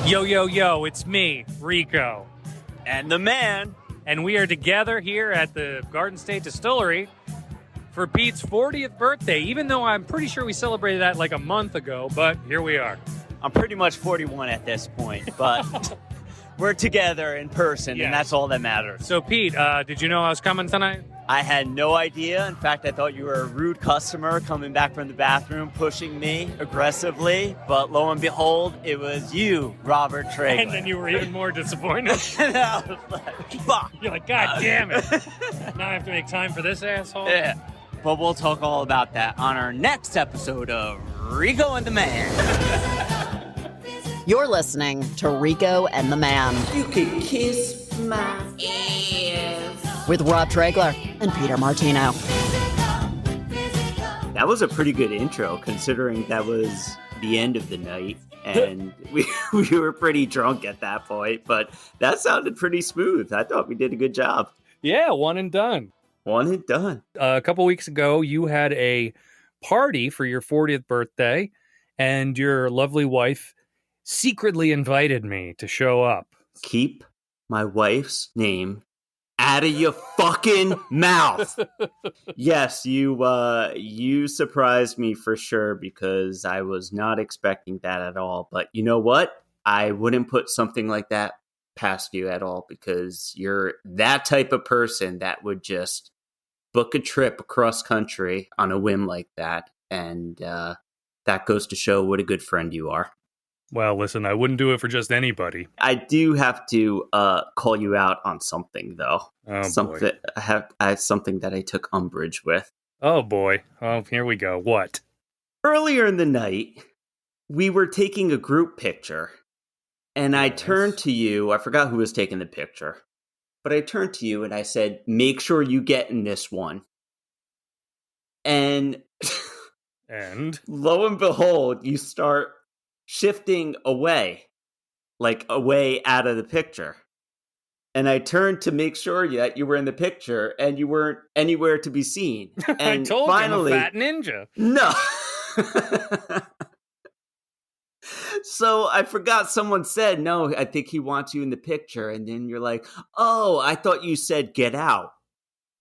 Yo, yo, yo, it's me, Rico. And the man. And we are together here at the Garden State Distillery for Pete's 40th birthday, even though I'm pretty sure we celebrated that like a month ago, but here we are. I'm pretty much 41 at this point, but we're together in person, Yes. And that's all that matters. So, Pete, did you know I was coming tonight? I had no idea. In fact, I thought you were a rude customer coming back from the bathroom, pushing me aggressively. But lo and behold, it was you, Robert Traeger. And then you were even more disappointed. And I was like, fuck. You're like, God damn it. Now I have to make time for this asshole? Yeah. But we'll talk all about that on our next episode of Rico and the Man. You're listening to Rico and the Man. You could kiss my ass. With Rob Traegler and Peter Martino. That was a pretty good intro, considering that was the end of the night, and we were pretty drunk at that point, but that sounded pretty smooth. I thought we did a good job. Yeah, one and done. One and done. A couple weeks ago, you had a party for your 40th birthday, and your lovely wife secretly invited me to show up. Keep my wife's name out of your fucking mouth. Yes, you surprised me for sure, because I was not expecting that at all. But you know what? I wouldn't put something like that past you at all, because you're that type of person that would just book a trip across country on a whim like that. And that goes to show what a good friend you are. Well, listen, I wouldn't do it for just anybody. I do have to call you out on something, though. Oh, something boy. I have something that I took umbrage with. Oh, boy. Oh, here we go. What? Earlier in the night, we were taking a group picture, and I turned to you. I forgot who was taking the picture, but I turned to you and I said, "Make sure you get in this one." And And? lo and behold, you start shifting away, like away out of the picture. And I turned to make sure that you were in the picture, and you weren't anywhere to be seen. And I told finally, you I'm a fat ninja. No. So I forgot someone said, "No, I think he wants you in the picture." And then you're like, "Oh, I thought you said get out."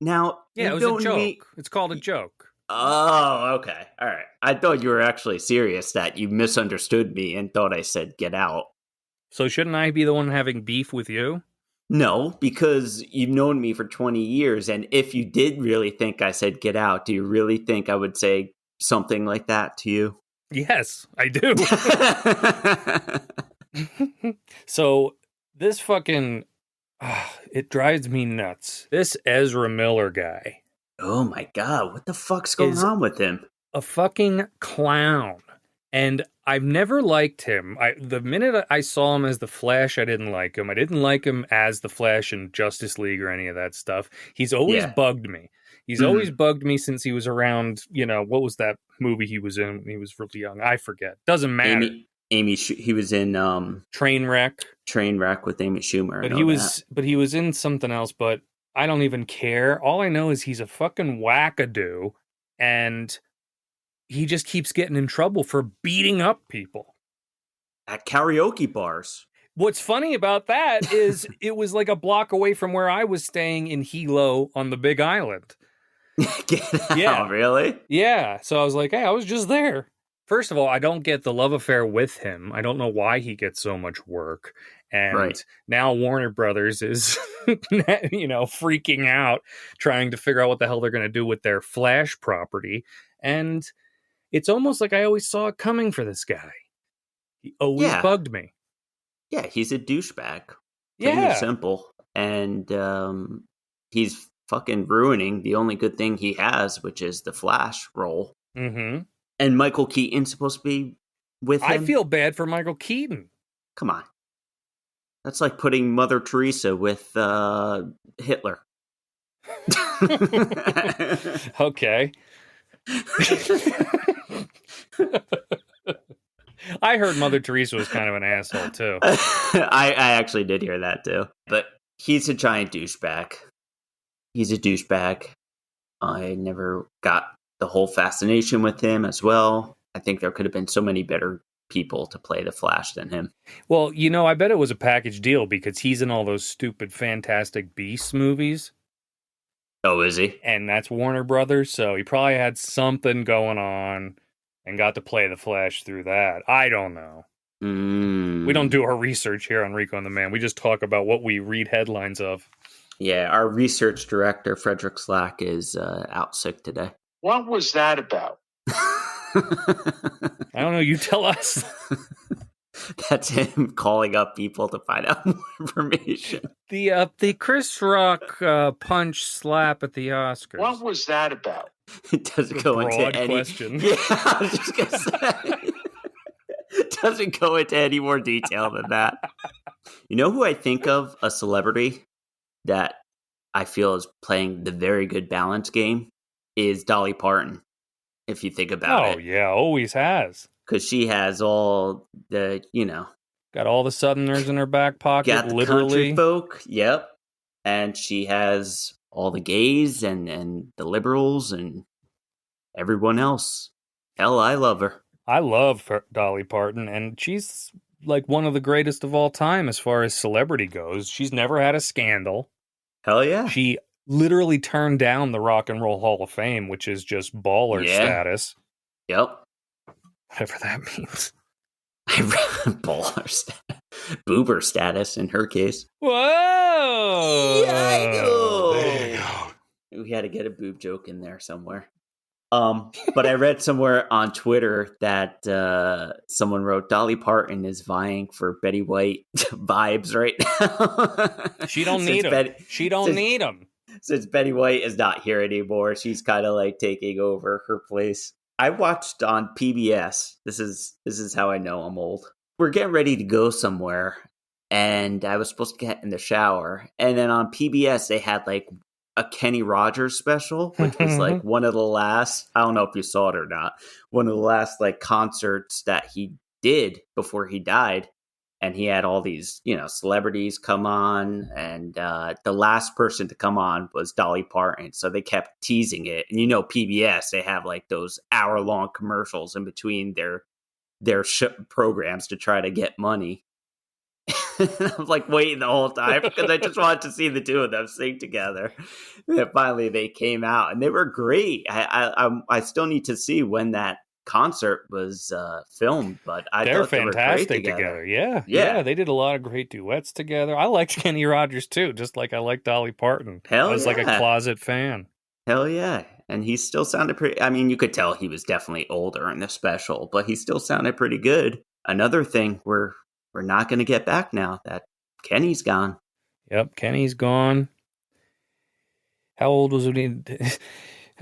Now, Yeah, you it was a don't joke. need- It's called a joke. Oh, okay. All right. I thought you were actually serious, that you misunderstood me and thought I said get out. So shouldn't I be the one having beef with you? No, because you've known me for 20 years. And if you did really think I said get out, do you really think I would say something like that to you? Yes, I do. So this fucking... it drives me nuts. This Ezra Miller guy. Oh my God, what the fuck's going on with him? A fucking clown. And I've never liked him. The minute I saw him as the Flash, I didn't like him. I didn't like him as the Flash in Justice League or any of that stuff. He's always bugged me. He's always bugged me since he was around, what was that movie he was in when he was really young? I forget. Doesn't matter. He was in Trainwreck. Trainwreck with Amy Schumer. But he was in something else, but I don't even care. All I know is he's a fucking wackadoo, and he just keeps getting in trouble for beating up people. At karaoke bars. What's funny about that is it was like a block away from where I was staying in Hilo on the Big Island. Get out, Yeah. really? Yeah, so I was like, hey, I was just there. First of all, I don't get the love affair with him. I don't know why he gets so much work. And now Warner Brothers is, freaking out, trying to figure out what the hell they're going to do with their Flash property. And it's almost like I always saw it coming for this guy. He always bugged me. Yeah, he's a douchebag. Plain and simple. And he's fucking ruining the only good thing he has, which is the Flash role. Mm-hmm. And Michael Keaton's supposed to be with him. I feel bad for Michael Keaton. Come on. That's like putting Mother Teresa with Hitler. Okay. I heard Mother Teresa was kind of an asshole, too. I actually did hear that, too. But he's a giant douchebag. He's a douchebag. I never got the whole fascination with him as well. I think there could have been so many better people to play the Flash than him. Well, I bet it was a package deal because he's in all those stupid Fantastic Beasts movies. Oh, is he? And that's Warner Brothers, so he probably had something going on and got to play the Flash through that. I don't know. We don't do our research here on Rico and the Man. We just talk about what we read headlines of. Yeah, our research director, Frederick Slack, is out sick today. What was that about? I don't know. You tell us. That's him calling up people to find out more information. The Chris Rock punch slap at the Oscars. What was that about? It doesn't go into any question. Yeah, I was just gonna say. It doesn't go into any more detail than that. You know who I think of, a celebrity that I feel is playing the very good balance game, is Dolly Parton. If you think about it. Oh yeah, always has. Because she has all the, got all the Southerners in her back pocket, got the literally. country folk, yep. And she has all the gays and the liberals and everyone else. Hell, I love her. I love Dolly Parton, and she's like one of the greatest of all time as far as celebrity goes. She's never had a scandal. Hell yeah. She literally turned down the Rock and Roll Hall of Fame, which is just baller status. Yep. Whatever that means. Baller status. Boober status in her case. Whoa! There you go. We had to get a boob joke in there somewhere. But I read somewhere on Twitter that someone wrote Dolly Parton is vying for Betty White vibes right now. She don't need them. She don't need them. Since Betty White is not here anymore, she's kind of like taking over her place. I watched on PBS. This is how I know I'm old. We're getting ready to go somewhere, and I was supposed to get in the shower, and then on PBS they had like a Kenny Rogers special, which was like one of the last, I don't know if you saw it or not, one of the last like concerts that he did before he died. And he had all these, celebrities come on, and the last person to come on was Dolly Parton. So they kept teasing it. And PBS, they have like those hour-long commercials in between their programs to try to get money. I was like waiting the whole time because I just wanted to see the two of them sing together. And finally, they came out, and they were great. I still need to see when that concert was filmed, but they're fantastic together. Yeah, they did a lot of great duets together. I liked Kenny Rogers too, just like I liked Dolly Parton. I was like a closet fan. Hell yeah. And he still sounded pretty, I mean, you could tell he was definitely older in the special, but he still sounded pretty good. Another thing we're not going to get back now that Kenny's gone. Yep, Kenny's gone. How old was he?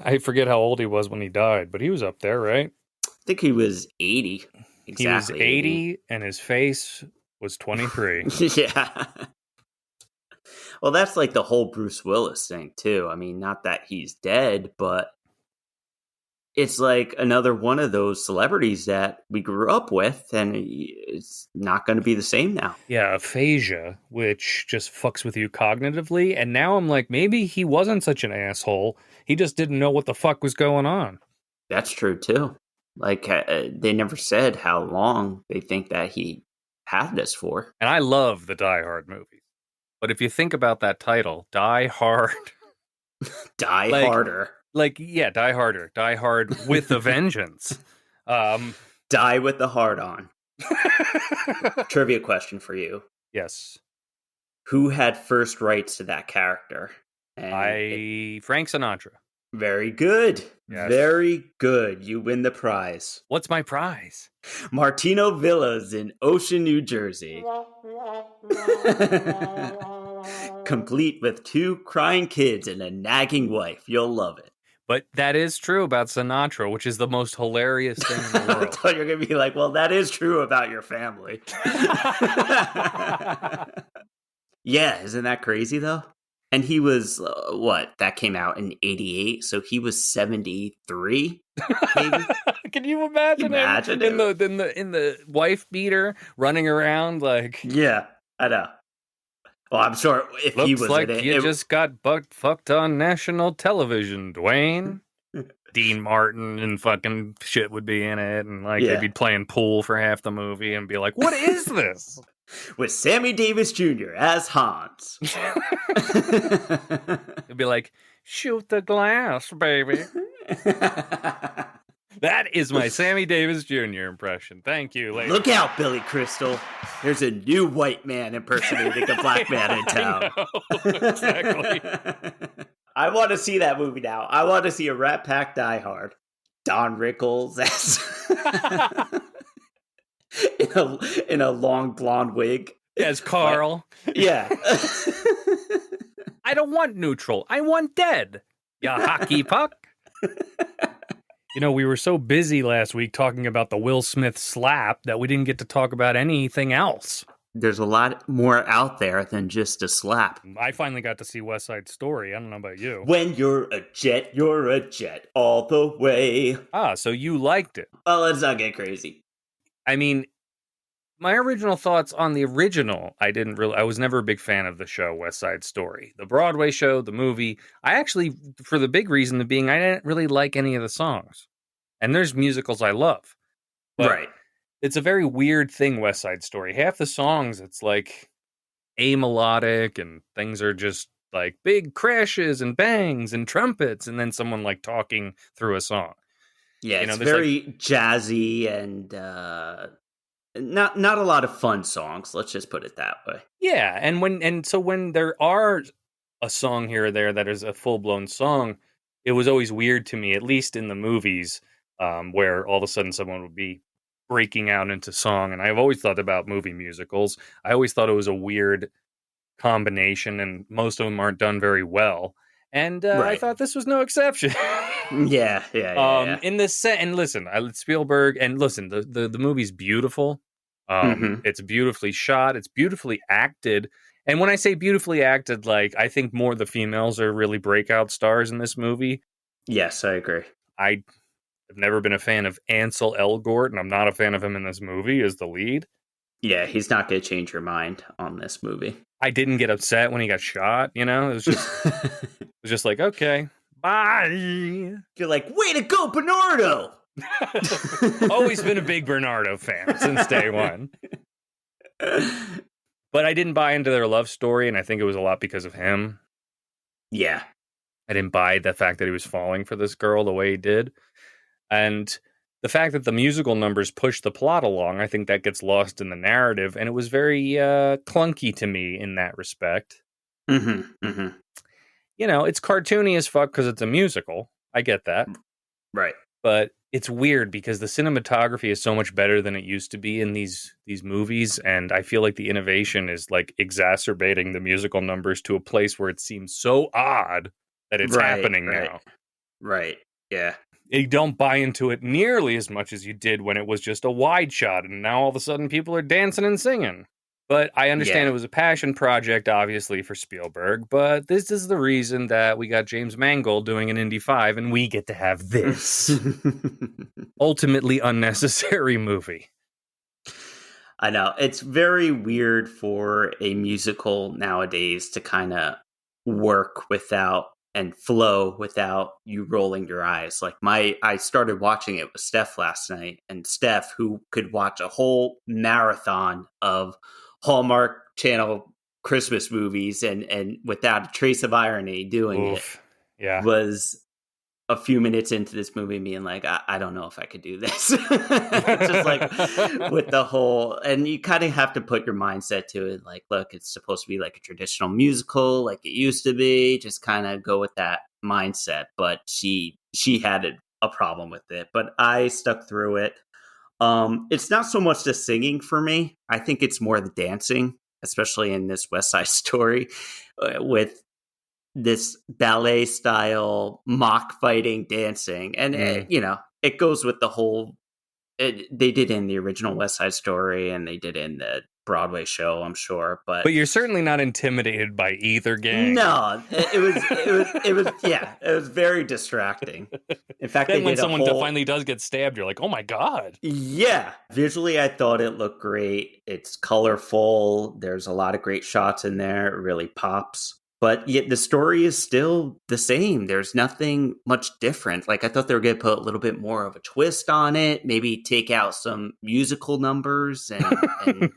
I forget how old he was when he died, but he was up there, right? I think he was 80. Exactly. He was 80 and his face was 23. Yeah. Well, that's like the whole Bruce Willis thing, too. I mean, not that he's dead, but it's like another one of those celebrities that we grew up with, and it's not going to be the same now. Yeah, aphasia, which just fucks with you cognitively. And now I'm like, maybe he wasn't such an asshole. He just didn't know what the fuck was going on. That's true, too. Like, they never said how long they think that he had this for. And I love the Die Hard movies. But if you think about that title, Die Hard. Die Harder. Die Harder. Die Hard with a Vengeance. Die with the heart on. Trivia question for you. Yes. Who had first rights to that character? Frank Sinatra. Very good. Yes. Very good. You win the prize. What's my prize? Martino Villas in Ocean, New Jersey. Complete with 2 crying kids and a nagging wife. You'll love it. But that is true about Sinatra, which is the most hilarious thing in the world. I thought you were going to be like, well, that is true about your family. Yeah, isn't that crazy, though? And he was, that came out in 88, so he was 73, maybe? Can you imagine him in the wife beater running around like... Yeah, I know. Well, I'm sure if he was like in it... you just got fucked on national television, Dwayne. Dean Martin and fucking shit would be in it, and like they'd be playing pool for half the movie and be like, "What is this?" With Sammy Davis Jr. as Hans. It'd be like, "Shoot the glass, baby." That is my Sammy Davis Jr. impression. Thank you, ladies. Look out, Billy Crystal. There's a new white man impersonating a black man in town. Exactly. I want to see that movie now. I want to see a Rat Pack Die Hard. Don Rickles as in a long blonde wig. As Carl. Yeah. I don't want neutral. I want dead. Ya hockey puck. You know, we were so busy last week talking about the Will Smith slap that we didn't get to talk about anything else. There's a lot more out there than just a slap. I finally got to see West Side Story. I don't know about you. When you're a jet all the way. Ah, so you liked it. Well, let's not get crazy. I mean, my original thoughts on the original, I was never a big fan of the show West Side Story. The Broadway show, the movie, I actually, for the big reason of being, I didn't really like any of the songs. And there's musicals I love. But right. It's a very weird thing, West Side Story. Half the songs, it's like amelodic and things are just like big crashes and bangs and trumpets and then someone like talking through a song. Yeah, it's very jazzy and not a lot of fun songs. Let's just put it that way. Yeah, and so when there are a song here or there that is a full-blown song, it was always weird to me, at least in the movies, where all of a sudden someone would be breaking out into song. And I've always thought about movie musicals. I always thought it was a weird combination, and most of them aren't done very well. And I thought this was no exception. Yeah. In the set, and listen, Spielberg, and listen, the movie's beautiful. It's beautifully shot. It's beautifully acted. And when I say beautifully acted, like, I think more the females are really breakout stars in this movie. Yes, I agree. I've never been a fan of Ansel Elgort, and I'm not a fan of him in this movie as the lead. Yeah, he's not going to change your mind on this movie. I didn't get upset when he got shot, you know? It was just like, okay, bye. You're like, way to go, Bernardo! Always been a big Bernardo fan since day one. But I didn't buy into their love story, and I think it was a lot because of him. Yeah. I didn't buy the fact that he was falling for this girl the way he did. And the fact that the musical numbers push the plot along, I think that gets lost in the narrative, and it was very clunky to me in that respect. Mm-hmm. You know, it's cartoony as fuck because it's a musical. I get that. Right. But it's weird because the cinematography is so much better than it used to be in these movies, and I feel like the innovation is like exacerbating the musical numbers to a place where it seems so odd that it's happening now. Right. Yeah. You don't buy into it nearly as much as you did when it was just a wide shot, and now all of a sudden people are dancing and singing. But I understand it was a passion project, obviously, for Spielberg, but this is the reason that we got James Mangold doing an Indy 5, and we get to have this ultimately unnecessary movie. I know. It's very weird for a musical nowadays to kind of work without and flow without you rolling your eyes. Like I started watching it with Steph last night, and Steph, who could watch a whole marathon of Hallmark Channel Christmas movies and without a trace of irony doing it, was a few minutes into this movie being like, I don't know if I could do this. Just like with the whole, and you kind of have to put your mindset to it. Like, look, it's supposed to be like a traditional musical, like it used to be. Just kind of go with that mindset. But she had a problem with it, but I stuck through it. It's not so much the singing for me. I think it's more the dancing, especially in this West Side Story, with this ballet style mock fighting dancing. And it goes with the whole, they did in the original West Side Story and they did in the Broadway show, I'm sure. But you're certainly not intimidated by either gang. No, it was very distracting. In fact, then when someone finally does get stabbed, you're like, oh my God. Yeah. Visually, I thought it looked great. It's colorful. There's a lot of great shots in there. It really pops. But yet the story is still the same. There's nothing much different. Like I thought they were going to put a little bit more of a twist on it, maybe take out some musical numbers and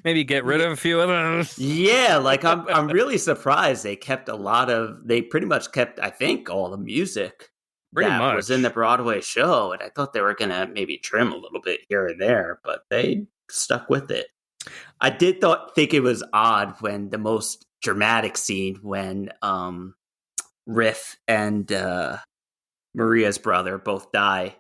maybe get rid of a few of those. Yeah, like I'm really surprised they pretty much kept, I think, all the music that was in the Broadway show, and I thought they were going to maybe trim a little bit here and there, but they stuck with it. I did think it was odd when the most dramatic scene when Riff and Maria's brother both die,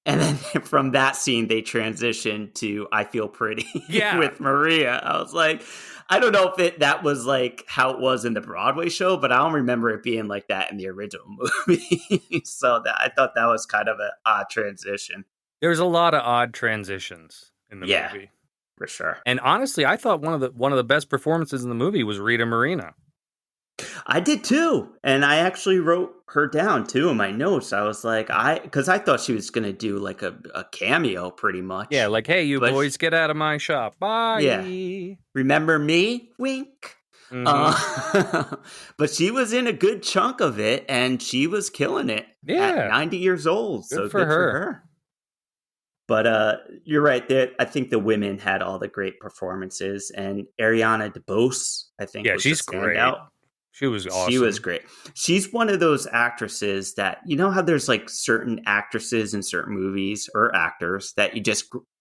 and then from that scene they transition to "I Feel Pretty" with Maria. I was like, I don't know if that was like how it was in the Broadway show, but I don't remember it being like that in the original movie. So I thought that was kind of an odd transition. There's a lot of odd transitions in the movie. For sure. And honestly, I thought one of the best performances in the movie was Rita Moreno. I did too. And I actually wrote her down too in my notes. I was like, because I thought she was going to do like a cameo pretty much. Yeah, like, hey, you boys, get out of my shop. Bye. Yeah. Remember me? Wink. Mm-hmm. But she was in a good chunk of it and she was killing it at 90 years old. Good for her. But you're right. I think the women had all the great performances, and Ariana DeBose, I think, was she's the standout. Great. She was awesome. She was great. She's one of those actresses that, you know how there's like certain actresses in certain movies or actors that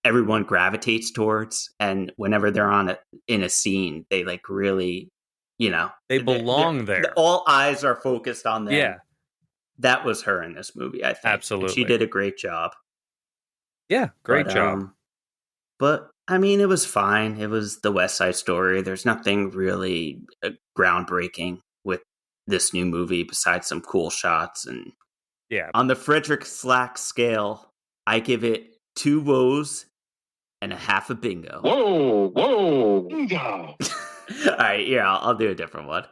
everyone gravitates towards, and whenever they're in a scene, they like really, they belong there. All eyes are focused on them. Yeah, that was her in this movie. I think absolutely, and she did a great job. Yeah, great job. But, I mean, it was fine. It was the West Side Story. There's nothing really groundbreaking with this new movie besides some cool shots. And on the Frederick Slack scale, I give it 2 woes and a half a bingo. Whoa, bingo. All right, I'll do a different one.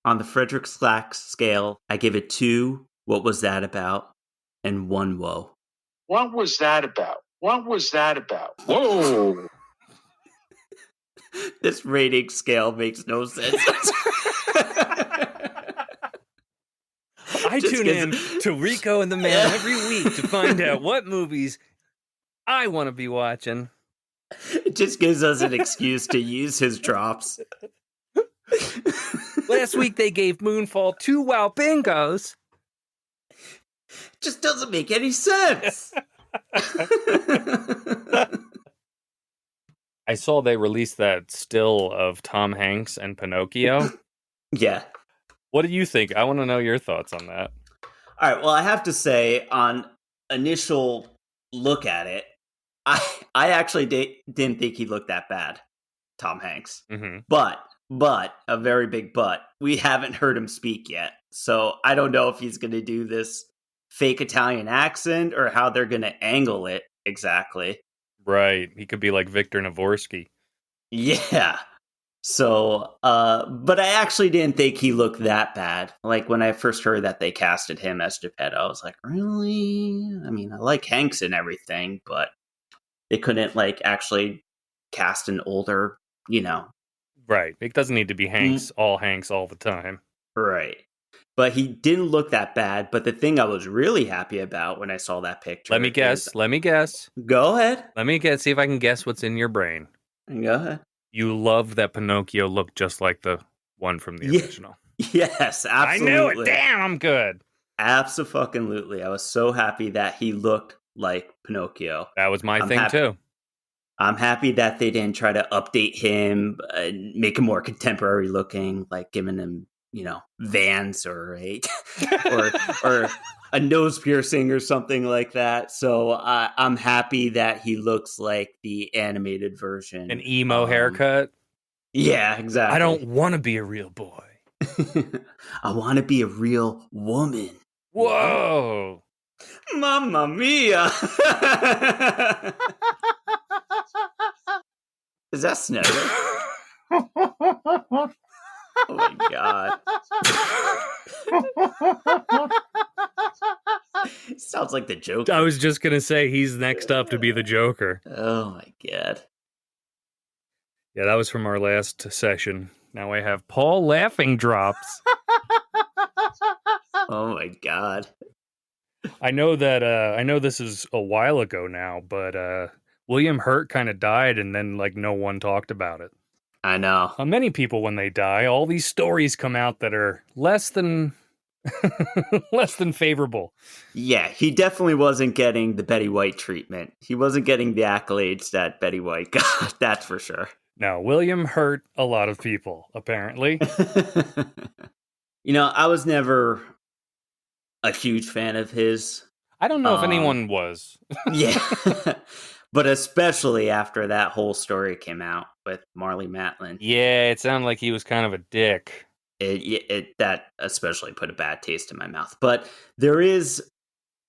On the Frederick Slack scale, I give it 2 what was that about and 1 woe. What was that about? What was that about? Whoa! This rating scale makes no sense. I tune in to Rico and the Man every week to find out what movies I want to be watching. It just gives us an excuse to use his drops. Last week they gave Moonfall 2 wow bingos. Just doesn't make any sense. I saw they released that still of Tom Hanks and Pinocchio. Yeah. What do you think? I want to know your thoughts on that. All right. Well, I have to say, on initial look at it, I actually didn't think he looked that bad, Tom Hanks. Mm-hmm. But a very big but. We haven't heard him speak yet, so I don't know if he's going to do this fake Italian accent or how they're going to angle it exactly. Right. He could be like Victor Navorsky. Yeah. So, but I actually didn't think he looked that bad. Like when I first heard that they casted him as Geppetto, I was like, really? I mean, I like Hanks and everything, but they couldn't like actually cast an older, Right. It doesn't need to be Hanks all the time. Right. But he didn't look that bad. But the thing I was really happy about when I saw that picture. Let me guess. Go ahead. Let me see if I can guess what's in your brain. Go ahead. You love that Pinocchio looked just like the one from the original. Yes, absolutely. I knew it. Damn, I'm good. Absolutely. I was so happy that he looked like Pinocchio. That was my thing too. I'm happy that they didn't try to update him, make him more contemporary looking, like giving him, Vans or or a nose piercing or something like that. So I'm happy that he looks like the animated version. An emo haircut? Yeah, exactly. I don't want to be a real boy. I want to be a real woman. Whoa. Mamma mia. Is that Snyder? Oh my god. Sounds like the Joker. I was just going to say he's next up to be the Joker. Oh my god. Yeah, that was from our last session. Now I have Paul laughing drops. Oh my god. I know that I know this is a while ago now, but William Hurt kind of died and then like no one talked about it. I know. Many people when they die, all these stories come out that are less than less than favorable. Yeah, he definitely wasn't getting the Betty White treatment. He wasn't getting the accolades that Betty White got, that's for sure. No, William hurt a lot of people, apparently. I was never a huge fan of his. I don't know if anyone was. Yeah. But especially after that whole story came out with Marlee Matlin. Yeah, it sounded like he was kind of a dick. That especially put a bad taste in my mouth. But there is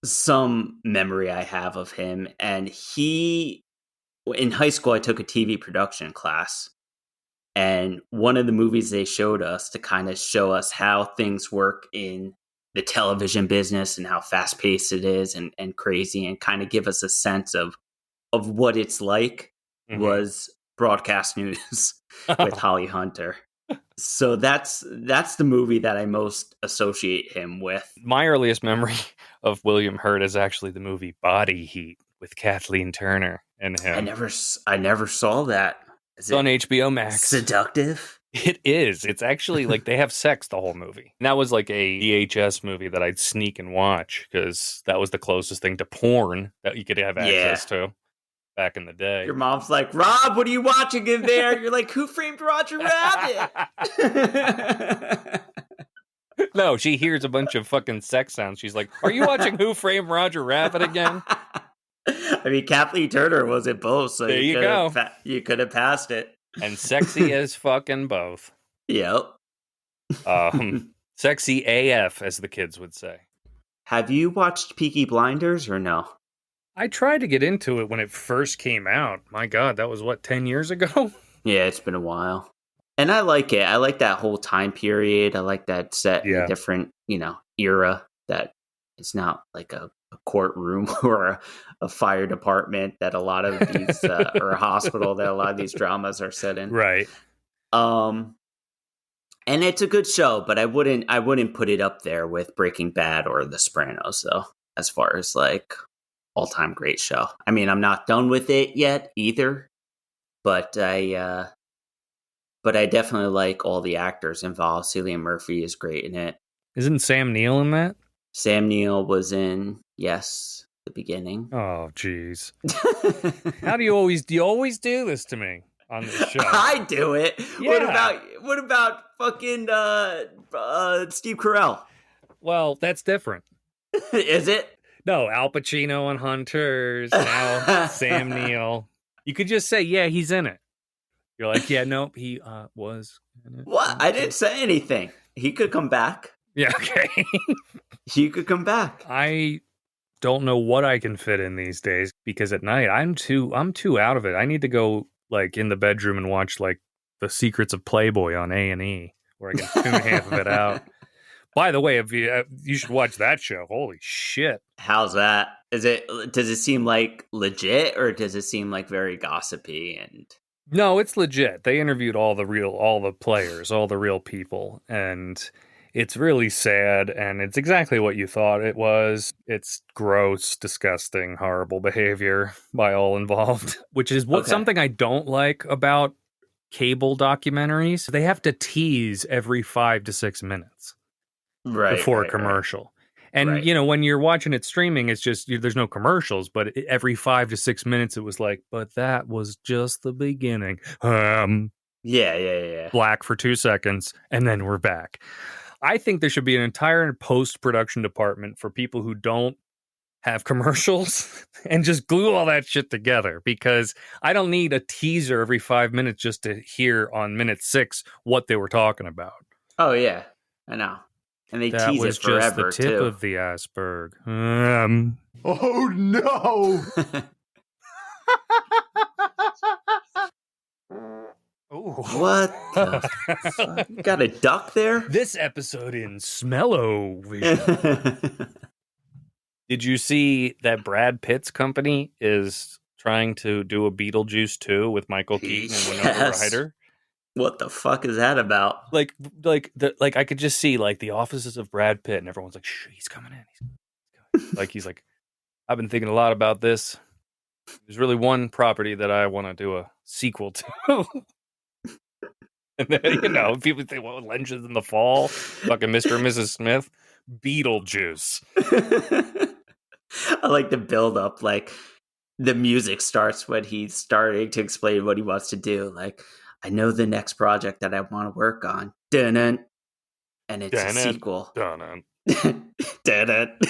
some memory I have of him. And in high school, I took a TV production class. And one of the movies they showed us to kind of show us how things work in the television business and how fast paced it is and crazy, and kind of give us a sense of what it's like was Broadcast News with Holly Hunter. So that's the movie that I most associate him with. My earliest memory of William Hurt is actually the movie Body Heat with Kathleen Turner and him. I never saw that. It's on HBO Max. Seductive? It is. It's actually like they have sex the whole movie. And that was like a VHS movie that I'd sneak and watch because that was the closest thing to porn that you could have access to back in the day. Your mom's like, Rob, what are you watching in there? You're like, Who Framed Roger Rabbit? No, she hears a bunch of fucking sex sounds. She's like, are you watching Who Framed Roger Rabbit again? I mean, Kathleen Turner was in both, so there you go. You could have passed it. And sexy as fucking both. Yep. Sexy AF, as the kids would say. Have you watched Peaky Blinders or no? I tried to get into it when it first came out. My God, that was 10 years ago? Yeah, it's been a while. And I like it. I like that whole time period. I like that set in a different, era, that it's not like a courtroom or a fire department that a lot of these or a hospital that a lot of these dramas are set in. Right. And it's a good show, but I wouldn't put it up there with Breaking Bad or The Sopranos though, as far as like all-time great show. I mean, I'm not done with it yet either, but I definitely like all the actors involved. Cillian Murphy is great in it. Isn't Sam Neill in that? Sam Neill was in, yes, the beginning. Oh, jeez. How do you always do this to me on this show? I do it. Yeah. What about fucking Steve Carell? Well, that's different. Is it? No, Al Pacino on Hunters, now Sam Neill. You could just say, yeah, he's in it. You're like, yeah, nope, he was in it. What? I didn't say anything. He could come back. Yeah, okay. He could come back. I don't know what I can fit in these days because at night I'm too out of it. I need to go like in the bedroom and watch like The Secrets of Playboy on A&E where I can tune half of it out. By the way, if you should watch that show. Holy shit. How's that? Does it seem like legit or does it seem like very gossipy and No, it's legit. They interviewed all the players, all the real people, and it's really sad, and it's exactly what you thought it was. It's gross, disgusting, horrible behavior by all involved, which is something I don't like about cable documentaries. They have to tease every 5 to 6 minutes before a commercial. And, when you're watching it streaming, it's just, there's no commercials, but every 5 to 6 minutes, it was like, but that was just the beginning. Yeah. Black for 2 seconds, and then we're back. I think there should be an entire post-production department for people who don't have commercials and just glue all that shit together, because I don't need a teaser every 5 minutes just to hear on minute 6 what they were talking about. Oh, yeah. I know. And they tease it forever, just the tip too. of the iceberg. Oh, no! What the fuck? Got a duck there? This episode in Smell-O-Vision. Did you see that Brad Pitt's company is trying to do a Beetlejuice 2 with Michael Keaton and Winona Ryder? What the fuck is that about? Like I could just see like the offices of Brad Pitt, and everyone's like, "Shh, he's coming in." He's like, "I've been thinking a lot about this. There's really one property that I want to do a sequel to." And then, people say, "Well, Legends in the Fall, fucking Mr. and Mrs. Smith, Beetlejuice." I like the build up, like the music starts when he's starting to explain what he wants to do. Like, I know the next project that I want to work on. Dun-dun. And it's a sequel. Dun-dun. Dun-dun.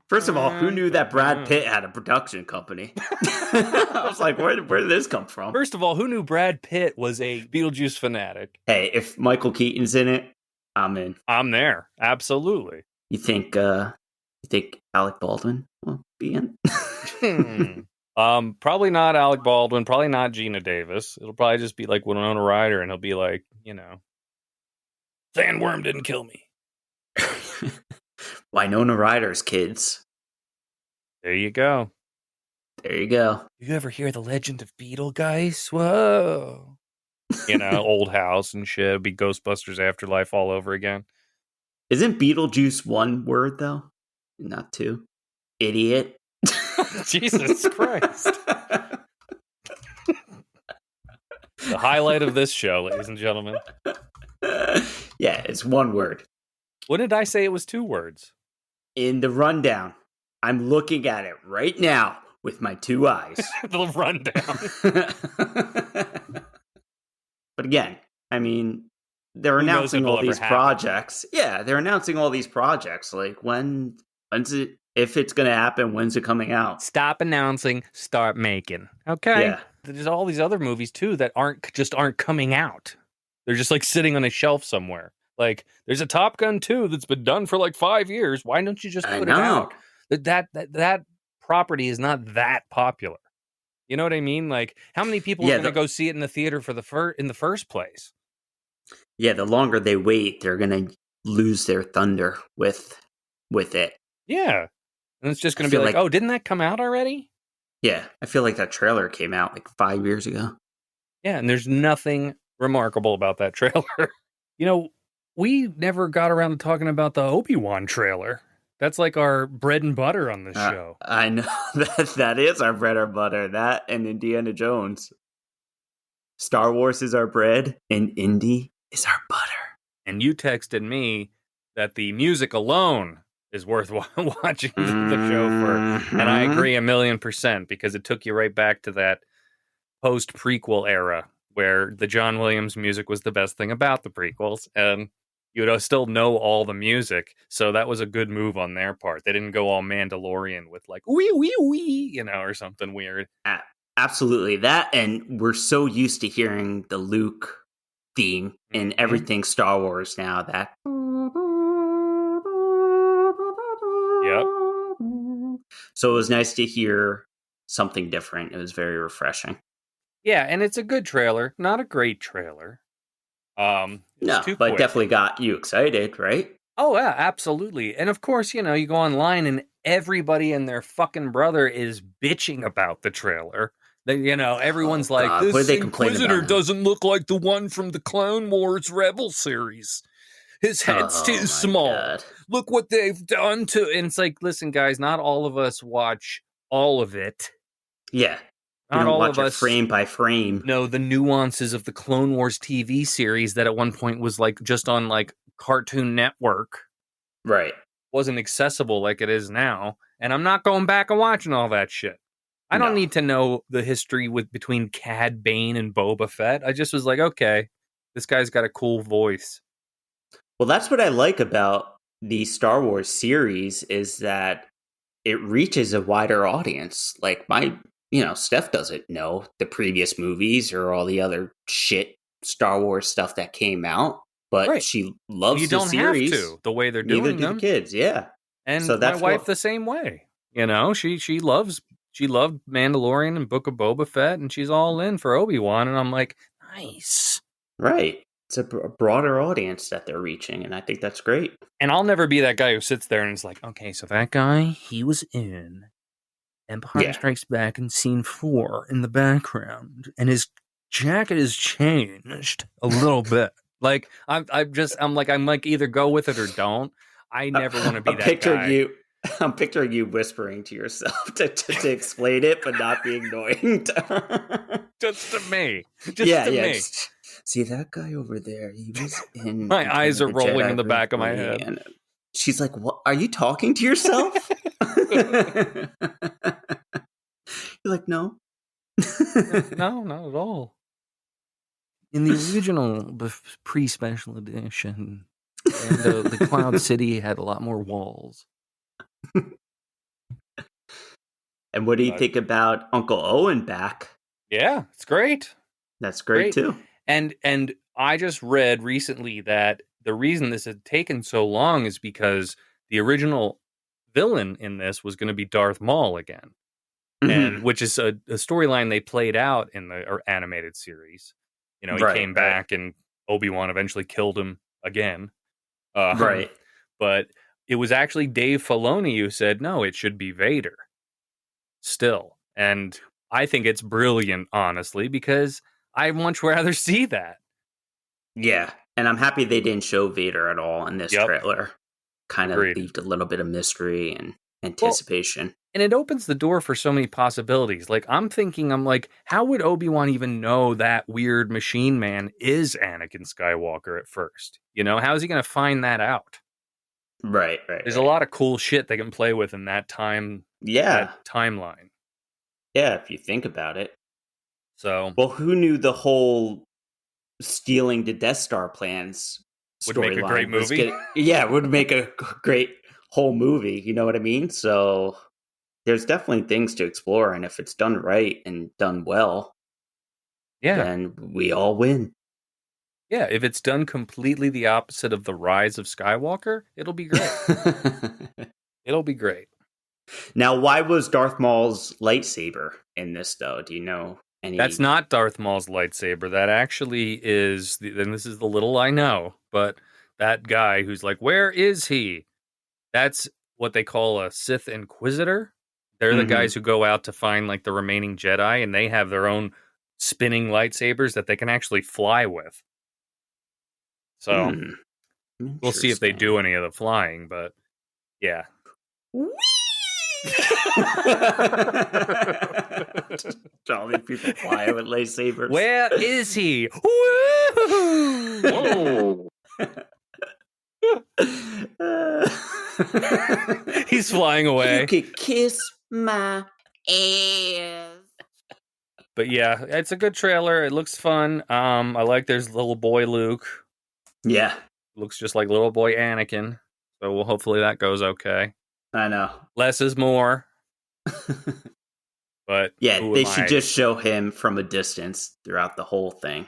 First of all, who knew that Brad Pitt had a production company? I was like, where did this come from? First of all, who knew Brad Pitt was a Beetlejuice fanatic? Hey, if Michael Keaton's in it, I'm in. I'm there. Absolutely. You think Alec Baldwin will be in? Probably not Alec Baldwin, probably not Gina Davis. It'll probably just be like Winona Ryder, and he'll be like, Sandworm didn't kill me. Winona Ryder's kids. There you go. There you go. You ever hear the legend of Beetlegeist? Whoa. Old house and shit. It'll be Ghostbusters Afterlife all over again. Isn't Beetlejuice one word, though? Not two? Idiot. Jesus Christ. The highlight of this show, ladies and gentlemen. Yeah, it's one word. When did I say it was two words? In the rundown. I'm looking at it right now with my two eyes. The rundown. But again, I mean, they're announcing all these projects. Yeah, they're announcing all these projects. Like, when's it? If it's going to happen, when's it coming out? Stop announcing, start making. Okay. Yeah. There's all these other movies too that aren't coming out. They're just like sitting on a shelf somewhere. Like, there's a Top Gun 2 that's been done for like 5 years. Why don't you just put it out? That property is not that popular. You know what I mean? Like, how many people are going to go see it in the theater in the first place? Yeah, the longer they wait, they're going to lose their thunder with it. Yeah. And it's just going to be like, oh, didn't that come out already? Yeah, I feel like that trailer came out like 5 years ago. Yeah, and there's nothing remarkable about that trailer. We never got around to talking about the Obi-Wan trailer. That's like our bread and butter on this show. I know. That is our bread and butter. That and Indiana Jones. Star Wars is our bread, and Indy is our butter. And you texted me that the music alone is worth watching the show for. And I agree 1,000,000% because it took you right back to that post-prequel era where the John Williams music was the best thing about the prequels. And you would still know all the music. So that was a good move on their part. They didn't go all Mandalorian with like, wee, wee, wee, or something weird. Absolutely. That, and we're so used to hearing the Luke theme in everything Star Wars now that... Yep. So it was nice to hear something different. It was very refreshing. Yeah, and it's a good trailer. Not a great trailer. No, but definitely got you excited, right? Oh, yeah, absolutely. And of course, you go online and everybody and their fucking brother is bitching about the trailer. Everyone's this Inquisitor doesn't look like the one from the Clone Wars Rebel series. His head's too small. God. Look what they've done to... And it's like, listen, guys, not all of us watch all of it. Yeah. Not all watch of us frame by frame. know the nuances of the Clone Wars TV series that at one point was like just on like Cartoon Network. Right. Wasn't accessible like it is now. And I'm not going back and watching all that shit. I don't need to know the history between Cad Bane and Boba Fett. I just was like, okay, this guy's got a cool voice. Well, that's what I like about the Star Wars series is that it reaches a wider audience. Like Steph doesn't know the previous movies or all the other shit Star Wars stuff that came out, but she loves the series. You don't have to, the way they're doing them. Neither do the kids, yeah. And so my wife the same way. She loved Mandalorian and Book of Boba Fett, and she's all in for Obi-Wan, and I'm like, nice. Right. It's a broader audience that they're reaching, and I think that's great. And I'll never be that guy who sits there and is like, okay, so that guy, he was in Empire Strikes Back in scene 4 in the background, and his jacket is changed a little bit. Like I'm like either go with it or don't. I never want to be that guy. I'm picturing you whispering to yourself to explain it, but not being annoying. Just to me. Just to me. See that guy over there? He was in. My eyes are rolling in the back of my head. And she's like, "What? Are you talking to yourself?" You're like, "No, no, not at all." In the original pre-special edition, the Cloud City had a lot more walls. And what do you think about Uncle Owen back? Yeah, it's great. That's great too. And I just read recently that the reason this had taken so long is because the original villain in this was going to be Darth Maul again, and which is a storyline they played out in the animated series. You know, he came back, and Obi-Wan eventually killed him again. But it was actually Dave Filoni who said, no, it should be Vader still. And I think it's brilliant, honestly, because I'd much rather see that. Yeah, and I'm happy they didn't show Vader at all in this trailer. Kind of left a little bit of mystery and anticipation. Well, and it opens the door for so many possibilities. Like, I'm like, how would Obi-Wan even know that weird machine man is Anakin Skywalker at first? You know, how is he going to find that out? Right. There's a lot of cool shit they can play with in that time. That timeline. Yeah, if you think about it. So, well, who knew the whole stealing the Death Star plans would make a great movie? Would make a great whole movie. You know what I mean? So there's definitely things to explore, and if it's done right and done well, then we all win. Yeah, if it's done completely the opposite of the rise of Skywalker, it'll be great. It'll be great. Now, why was Darth Maul's lightsaber in this, though? Do you know any? That's not Darth Maul's lightsaber. That actually is, and this is the little I know, but that guy who's like, where is he? That's what they call a Sith Inquisitor. They're the guys who go out to find like the remaining Jedi, and they have their own spinning lightsabers that they can actually fly with. So we'll see if they do any of the flying, but yeah. All these people fly with lightsabers. Where is he? Whoa! He's flying away. You could kiss my ass. But yeah, it's a good trailer. It looks fun. I like there's little boy Luke. Yeah. Looks just like little boy Anakin. So hopefully that goes okay. I know. Less is more. But yeah, they should just show him from a distance throughout the whole thing.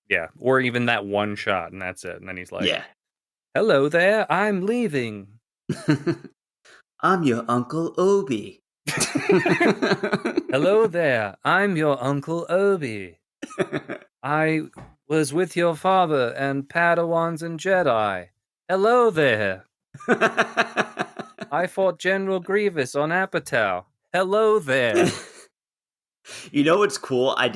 Yeah, or even that one shot, and that's it. And then he's like, hello there, I'm leaving. I'm your Uncle Obi. Hello there, I'm your Uncle Obi. I was with your father and Padawans and Jedi. Hello there. I fought General Grievous on Apatow. Hello there. You know what's cool? I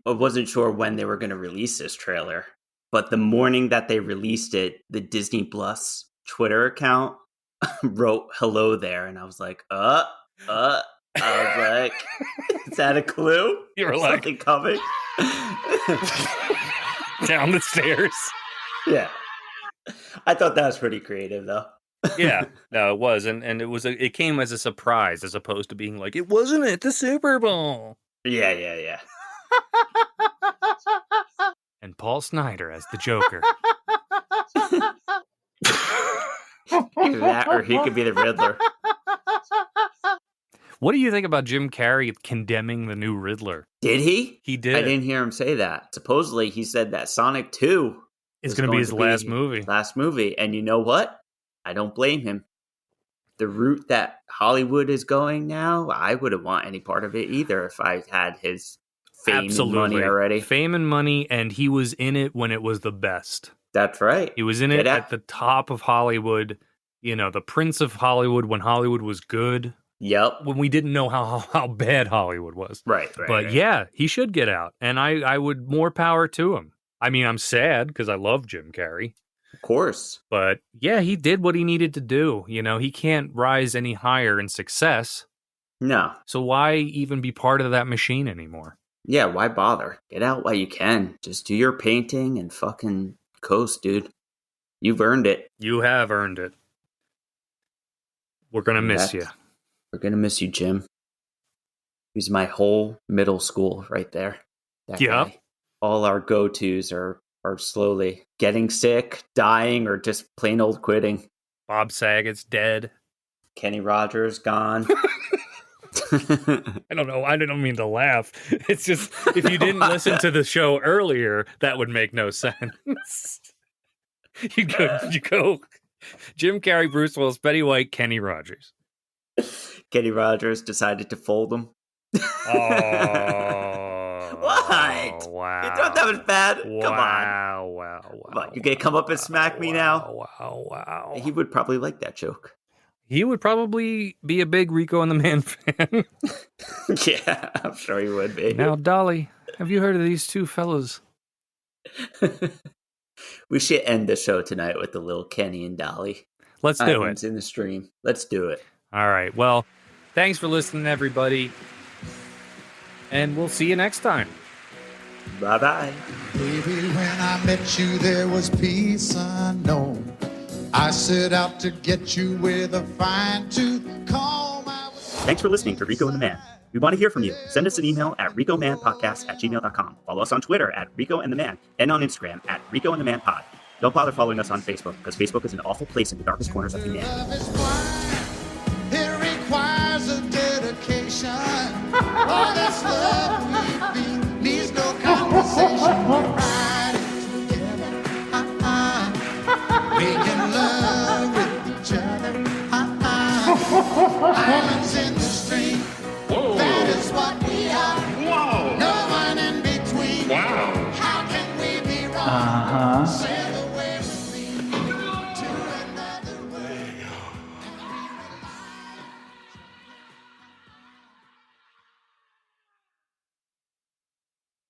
wasn't sure when they were going to release this trailer, but the morning that they released it, the Disney Plus Twitter account wrote hello there, and I was like, I was like, is that a clue? You were like, something coming? Down the stairs. Yeah. I thought that was pretty creative, though. Yeah, no, it was, and it came as a surprise as opposed to being like, it wasn't at the Super Bowl. Yeah. And Paul Snyder as the Joker. Either that, or he could be the Riddler. What do you think about Jim Carrey condemning the new Riddler? Did he? He did. I didn't hear him say that. Supposedly, he said that Sonic 2 is going to be his last movie. Last movie. And you know what? I don't blame him. The route that Hollywood is going now, I wouldn't want any part of it either if I had his fame and money already. Fame and money, and he was in it when it was the best. That's right. He was in it at the top of Hollywood. You know, the Prince of Hollywood when Hollywood was good. Yep. When we didn't know how bad Hollywood was. Right. But yeah, he should get out. And I would more power to him. I mean, I'm sad because I love Jim Carrey. Of course. But yeah, he did what he needed to do. You know, he can't rise any higher in success. No. So why even be part of that machine anymore? Yeah, why bother? Get out while you can. Just do your painting and fucking coast, dude. You've earned it. You have earned it. We're going to miss you. We're going to miss you, Jim. He's my whole middle school right there. That guy. All our go-tos are slowly getting sick, dying, or just plain old quitting. Bob Saget's dead. Kenny Rogers gone. I don't know. I don't mean to laugh. It's just, if you didn't listen to the show earlier, that would make no sense. You go Jim Carrey, Bruce Willis, Betty White, Kenny Rogers. Kenny Rogers decided to fold him. Oh. What? Wow. You thought that was bad? Wow, Come on. Wow. What, you gonna come up and smack me now? Wow. He would probably like that joke. He would probably be a big Rico and the Man fan. Yeah, I'm sure he would be. Now, Dolly, have you heard of these two fellas? We should end the show tonight with the little Kenny and Dolly. Let's do it. In the stream. Let's do it. All right. Well, thanks for listening, everybody. And we'll see you next time. Bye-bye. Baby, when I met you, there was peace unknown. I set out to get you with a fine-tooth comb. Thanks for listening to Rico and the Man. We want to hear from you. Send us an email at ricomanpodcast@gmail.com. Follow us on Twitter at Rico and the Man, and on Instagram at Rico and the Man Pod. Don't bother following us on Facebook, because Facebook is an awful place in the darkest corners of humanity. Love is blind. It requires a dedication. All this love we feel needs no conversation. We're riding together, making love with each other, islands in the stream. Whoa. That is what we are. Whoa. No one in between. Wow. How can we be wrong? Say